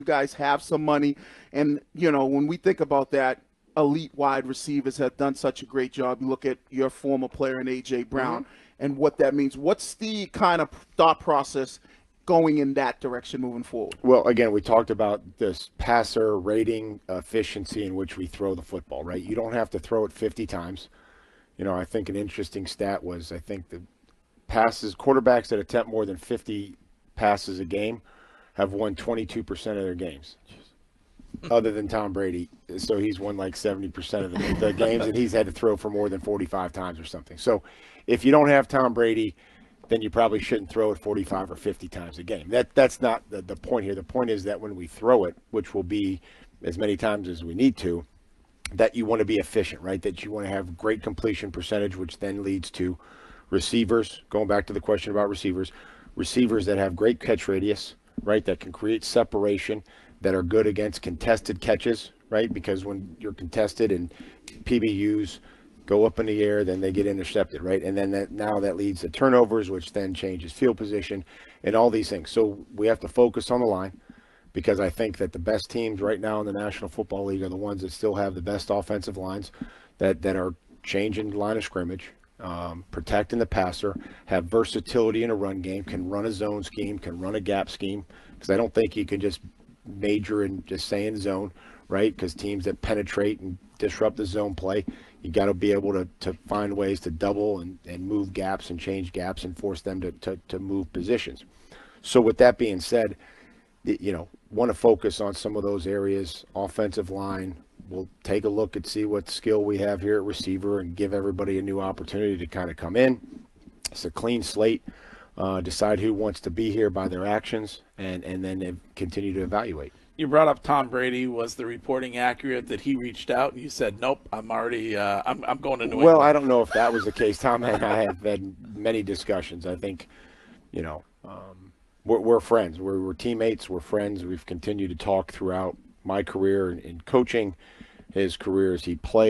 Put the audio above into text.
guys have some money. And, when we think about that, elite wide receivers have done such a great job. You look at your former player in A.J. Brown and what that means. What's the kind of thought process going in that direction moving forward? Well, again, we talked about this passer rating efficiency in which we throw the football, right? You don't have to throw it 50 times. I think an interesting stat was, I think the quarterbacks that attempt more than 50 passes a game have won 22% of their games, other than Tom Brady. So he's won like 70% of the games, and he's had to throw for more than 45 times or something. So if you don't have Tom Brady, then you probably shouldn't throw it 45 or 50 times a game. That's not the point here. The point is that when we throw it, which will be as many times as we need to, that you want to be efficient, right? That you want to have great completion percentage, which then leads to receivers. Going back to the question about receivers that have great catch radius, right? That can create separation, that are good against contested catches, right? Because when you're contested and PBUs go up in the air, then they get intercepted, right? And then that leads to turnovers, which then changes field position and all these things. So we have to focus on the line, because I think that the best teams right now in the National Football League are the ones that still have the best offensive lines, that are changing the line of scrimmage, protecting the passer, have versatility in a run game, can run a zone scheme, can run a gap scheme, because I don't think you can just major in just saying zone, right? Because teams that penetrate and disrupt the zone play, you got to be able to find ways to double and move gaps and change gaps and force them to move positions. So with that being said, want to focus on some of those areas. Offensive line, we'll take a look and see what skill we have here at receiver and give everybody a new opportunity to kind of come in. It's a clean slate. Decide who wants to be here by their actions, and then continue to evaluate. You brought up Tom Brady. Was the reporting accurate that he reached out and you said, nope, I'm already I'm going to New England? Well, I don't know if that was the case. Tom and I have had many discussions. I think, we're friends. We're teammates. We're friends. We've continued to talk throughout my career in coaching, his career as he played.